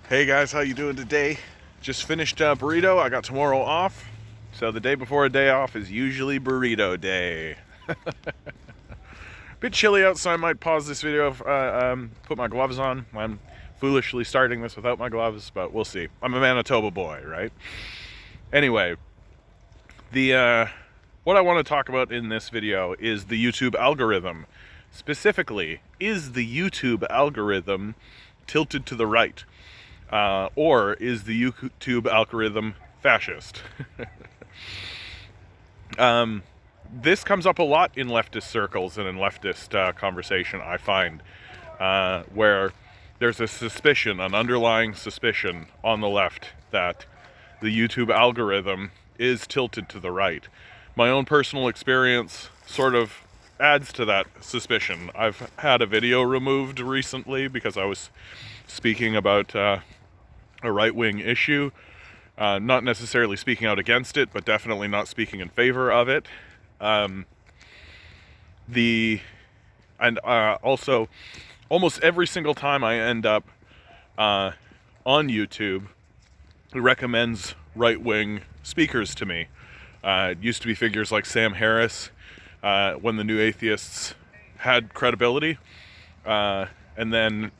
Hey guys, how you doing today? Just finished burrito. I got tomorrow off. So the day before a day off is usually burrito day. Bit chilly out, so I might pause this video, put my gloves on. I'm foolishly starting this without my gloves, but we'll see. I'm a Manitoba boy, right? Anyway, what I want to talk about in this video is the YouTube algorithm. Specifically, is the YouTube algorithm tilted to the right? Or is the YouTube algorithm fascist? This comes up a lot in leftist circles and in leftist conversation, I find, where there's a suspicion, an underlying suspicion on the left that the YouTube algorithm is tilted to the right. My own personal experience sort of adds to that suspicion. I've had a video removed recently because I was speaking about a right-wing issue, not necessarily speaking out against it, but definitely not speaking in favor of it. Also, almost every single time I end up on YouTube, it recommends right-wing speakers to me. It used to be figures like Sam Harris, when the New Atheists had credibility, and then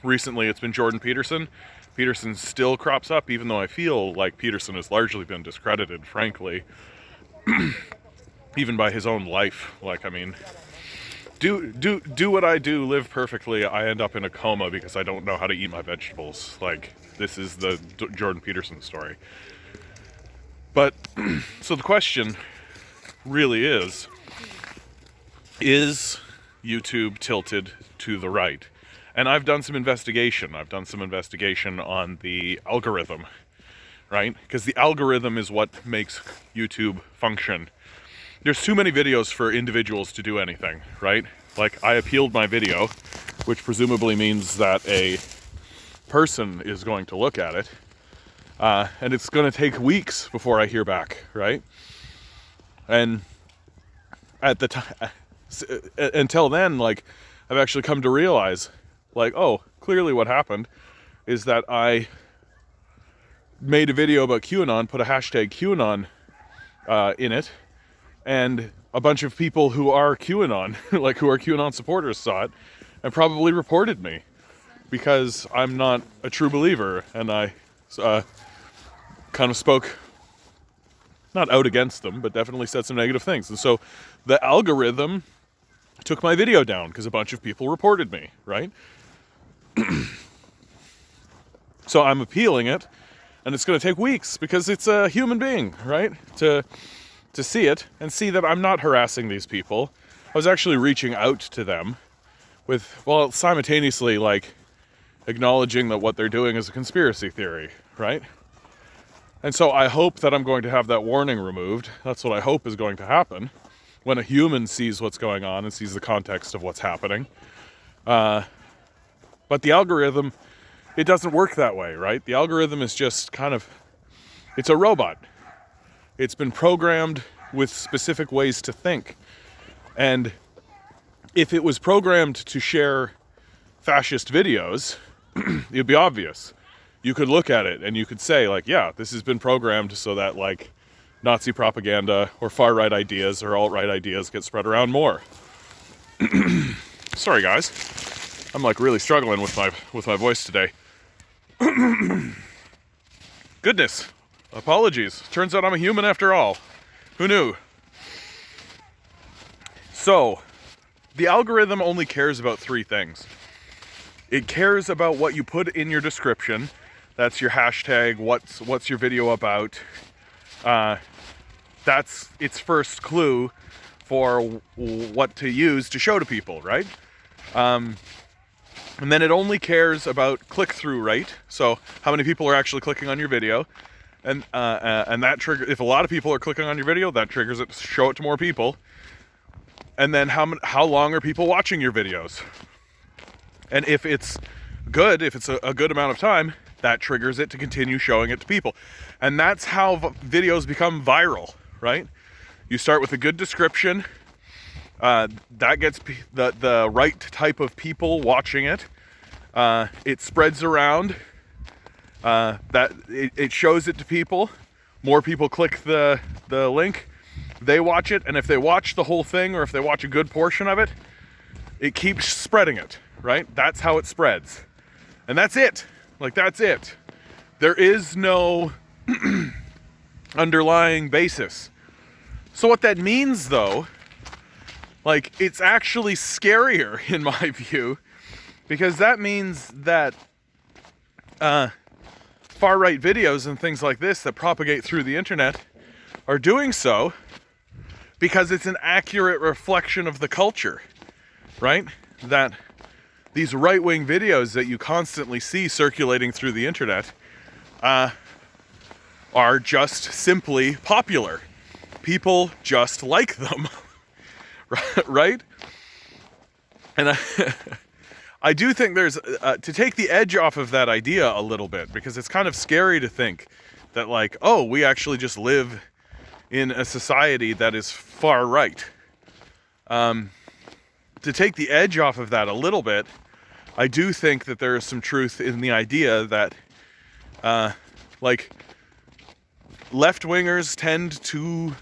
recently it's been Jordan Peterson. Peterson still crops up, even though I feel like Peterson has largely been discredited, frankly, even by his own life. Like, I mean, do what I do, live perfectly, I end up in a coma because I don't know how to eat my vegetables. Like, this is the Jordan Peterson story. But, so the question really is YouTube tilted to the right? And I've done some investigation. I've done some investigation on the algorithm, right? Because the algorithm is what makes YouTube function. There's too many videos for individuals to do anything, right? Like, I appealed my video, which presumably means that a person is going to look at it. And it's going to take weeks before I hear back, right? And at the time, until then, like, I've actually come to realize, like, oh, clearly what happened is that I made a video about QAnon, put a hashtag QAnon in it, and a bunch of people who are QAnon, like who are QAnon supporters, saw it and probably reported me because I'm not a true believer, and I kind of spoke not out against them, but definitely said some negative things. And so the algorithm took my video down because a bunch of people reported me, right? So I'm appealing it, and it's going to take weeks because it's a human being, right? To see it and see that I'm not harassing these people. I was actually reaching out to them with, well, simultaneously, like, acknowledging that what they're doing is a conspiracy theory, right? And so I hope that I'm going to have that warning removed. That's what I hope is going to happen when a human sees what's going on and sees the context of what's happening. But the algorithm, it doesn't work that way, right? The algorithm is just kind of, it's a robot. It's been programmed with specific ways to think. And if it was programmed to share fascist videos, it'd be obvious. You could look at it and you could say, like, yeah, this has been programmed so that, like, Nazi propaganda or far-right ideas or alt-right ideas get spread around more. Sorry, guys. I'm, like, really struggling with my voice today. Goodness. Apologies. Turns out I'm a human after all. Who knew? So, the algorithm only cares about three things. It cares about what you put in your description. That's your hashtag, what's your video about. That's its first clue for what to use to show to people, right? And then it only cares about click-through rate. So how many people are actually clicking on your video. And that trigger, if a lot of people are clicking on your video, that triggers it to show it to more people. And then how long are people watching your videos? And if it's good, if it's a good amount of time, that triggers it to continue showing it to people. And that's how videos become viral, right? You start with a good description, that gets the right type of people watching it. It spreads around, that it shows it to people. More people click the link, they watch it, and if they watch the whole thing, or if they watch a good portion of it, it keeps spreading it, right? That's how it spreads. And that's it. Like, that's it. There is no underlying basis. So what that means, though, like, it's actually scarier in my view, because that means that far-right videos and things like this that propagate through the internet are doing so because it's an accurate reflection of the culture, right? That these right-wing videos that you constantly see circulating through the internet are just simply popular. People just like them, right? And I do think there's, to take the edge off of that idea a little bit, because it's kind of scary to think that, like, oh, we actually just live in a society that is far right. To take the edge off of that a little bit, I do think that there is some truth in the idea that, like, left-wingers tend to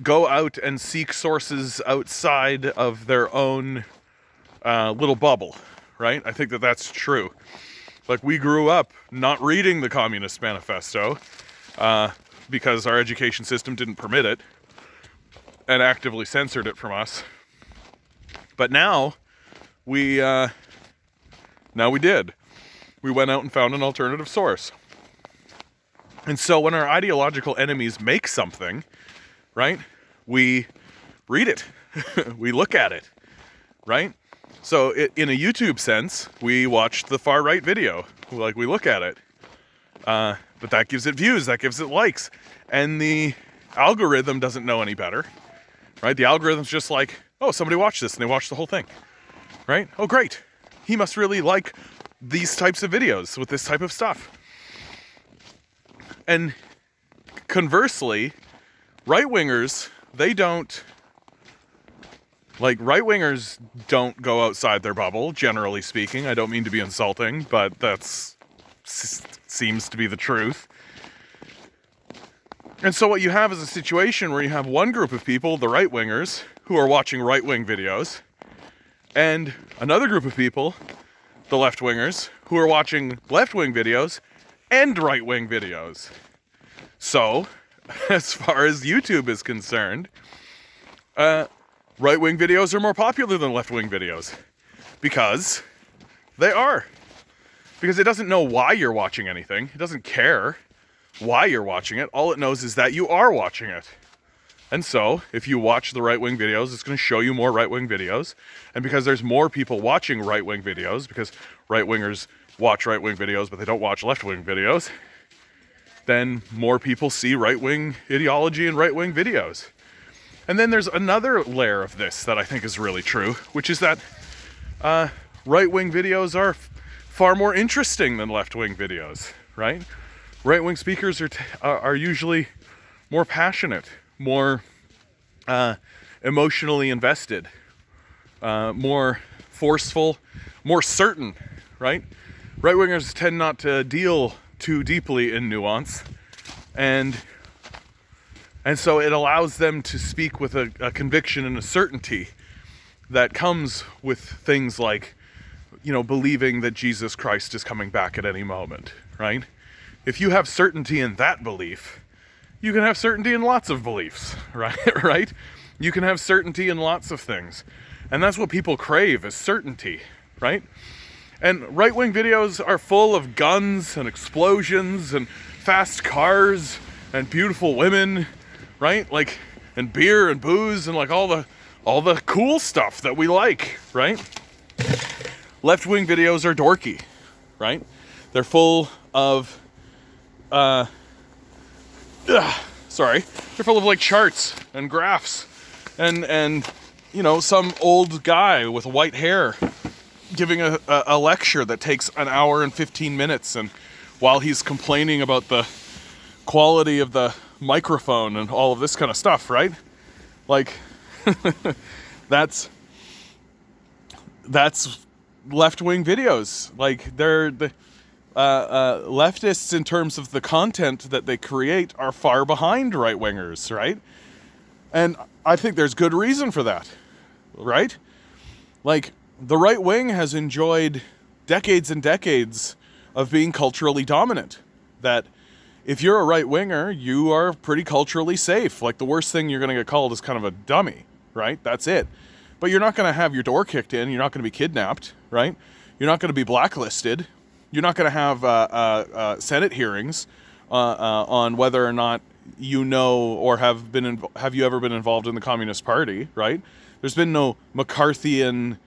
go out and seek sources outside of their own little bubble, right? I think that that's true. Like, we grew up not reading the Communist Manifesto because our education system didn't permit it and actively censored it from us. But now we did. We went out and found an alternative source. And so when our ideological enemies make something, right, we read it. We look at it, right? So in a YouTube sense, we watched the far right video. Like, we look at it. But that gives it views, that gives it likes. And the algorithm doesn't know any better, right? The algorithm's just like, oh, somebody watched this and they watched the whole thing, right? Oh, great. He must really like these types of videos with this type of stuff. And conversely, right-wingers, right-wingers don't go outside their bubble, generally speaking. I don't mean to be insulting, but that's seems to be the truth. And so what you have is a situation where you have one group of people, the right-wingers, who are watching right-wing videos, and another group of people, the left-wingers, who are watching left-wing videos and right-wing videos. So, as far as YouTube is concerned, right-wing videos are more popular than left-wing videos. Because they are. Because it doesn't know why you're watching anything. It doesn't care why you're watching it. All it knows is that you are watching it. And so, if you watch the right-wing videos, it's going to show you more right-wing videos. And because there's more people watching right-wing videos, because right-wingers watch right-wing videos, but they don't watch left-wing videos, then more people see right-wing ideology and right-wing videos. And then there's another layer of this that I think is really true, which is that right-wing videos are far more interesting than left-wing videos, right? Right-wing speakers are usually more passionate, more emotionally invested, more forceful, more certain, right? Right-wingers tend not to deal too deeply in nuance, and so it allows them to speak with a conviction and a certainty that comes with things like, you know, believing that Jesus Christ is coming back at any moment, right? If you have certainty in that belief, you can have certainty in lots of beliefs, right? Right? You can have certainty in lots of things. And that's what people crave, is certainty, right? And right-wing videos are full of guns and explosions and fast cars and beautiful women, right? Like, and beer and booze and like all the cool stuff that we like, right? Left-wing videos are dorky, right? They're full of they're full of like charts and graphs and you know, some old guy with white hair giving a lecture that takes an hour and 15 minutes, and while he's complaining about the quality of the microphone and all of this kind of stuff, right? Like, that's left-wing videos. Like, leftists, in terms of the content that they create, are far behind right-wingers, right? And I think there's good reason for that, right? Like, the right wing has enjoyed decades and decades of being culturally dominant. That if you're a right-winger, you are pretty culturally safe. Like, the worst thing you're going to get called is kind of a dummy, right? That's it. But you're not going to have your door kicked in. You're not going to be kidnapped, right? You're not going to be blacklisted. You're not going to have Senate hearings on whether or not you know or have you ever been involved in the Communist Party, right? There's been no McCarthyian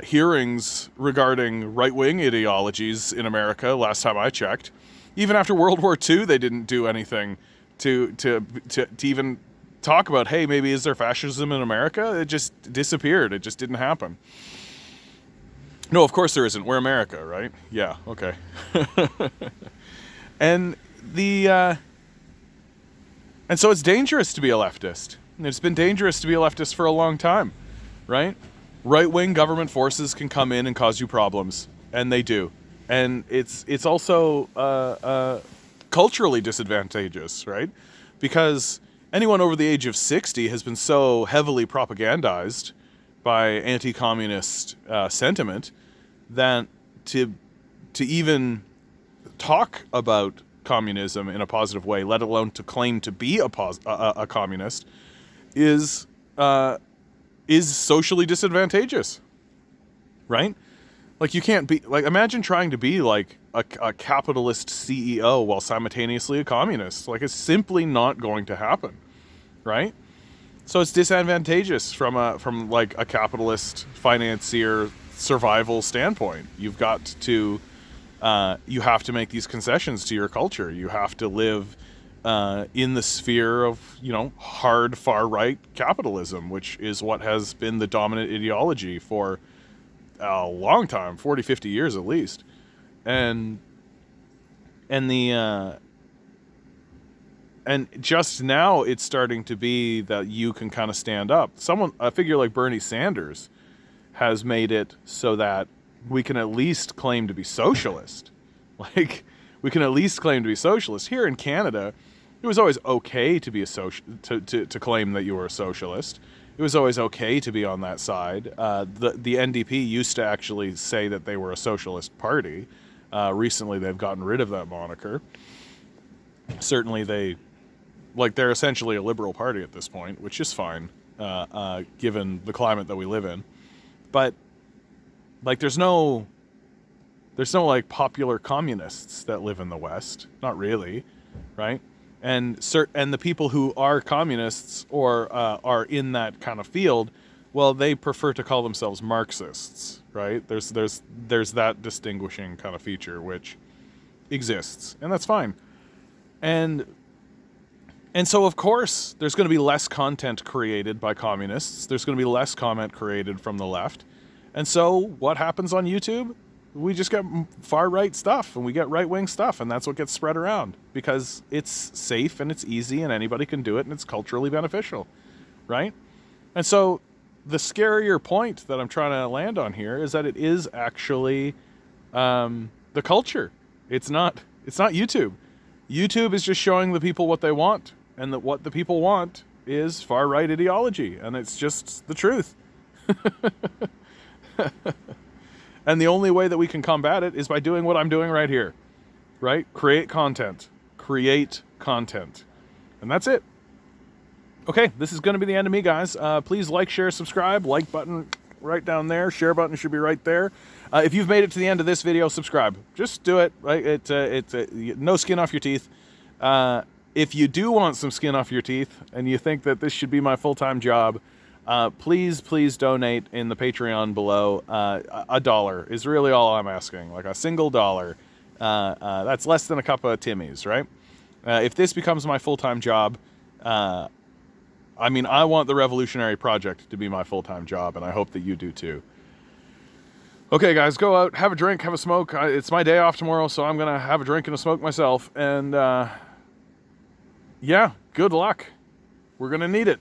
hearings regarding right-wing ideologies in America last time I checked. Even after World War II, they didn't do anything to even talk about, hey, maybe is there fascism in America? It just disappeared. It just didn't happen. No, of course there isn't. We're America, right? Yeah, okay. And so it's dangerous to be a leftist. It's been dangerous to be a leftist for a long time, right? Right-wing government forces can come in and cause you problems, and they do. And it's also culturally disadvantageous, right? Because anyone over the age of 60 has been so heavily propagandized by anti-communist sentiment that to even talk about communism in a positive way, let alone to claim to be a communist, is socially disadvantageous, right? Like, you can't be, like, imagine trying to be like a capitalist CEO while simultaneously a communist. Like, it's simply not going to happen, right? So it's disadvantageous from like a capitalist financier survival standpoint. You've got to you have to make these concessions to your culture. You have to live in the sphere of, hard far-right capitalism, which is what has been the dominant ideology for a long time, 40, 50 years at least. And just now it's starting to be that you can kind of stand up. A figure like Bernie Sanders has made it so that we can at least claim to be socialist. Like, we can at least claim to be socialist. Here in Canada, it was always okay to be to claim that you were a socialist. It was always okay to be on that side. The NDP used to actually say that they were a socialist party. Recently, they've gotten rid of that moniker. Certainly, they're essentially a liberal party at this point, which is fine, given the climate that we live in. But, like, there's no like popular communists that live in the West. Not really, right? And the people who are communists or are in that kind of field, well, they prefer to call themselves Marxists, right? There's that distinguishing kind of feature which exists, and that's fine. And so, of course, there's going to be less content created by communists. There's going to be less comment created from the left. And so what happens on YouTube? We just get far-right stuff, and we get right-wing stuff, and that's what gets spread around because it's safe and it's easy and anybody can do it and it's culturally beneficial, right? And so the scarier point that I'm trying to land on here is that it is actually the culture. It's not YouTube. YouTube is just showing the people what they want, and that what the people want is far-right ideology, and it's just the truth. And the only way that we can combat it is by doing what I'm doing right here, right? Create content. And that's it. Okay, this is going to be the end of me, guys. Please like, share, subscribe. Like button right down there. Share button should be right there. If you've made it to the end of this video, subscribe. Just do it. Right? It's no skin off your teeth. If you do want some skin off your teeth and you think that this should be my full-time job, please donate in the Patreon below. $1 is really all I'm asking, like a single dollar. That's less than a cup of Timmy's, right? If this becomes my full-time job, I want the Revolutionary Project to be my full-time job, and I hope that you do too. Okay, guys, go out, have a drink, have a smoke. It's my day off tomorrow, so I'm gonna have a drink and a smoke myself. And yeah, good luck. We're gonna need it.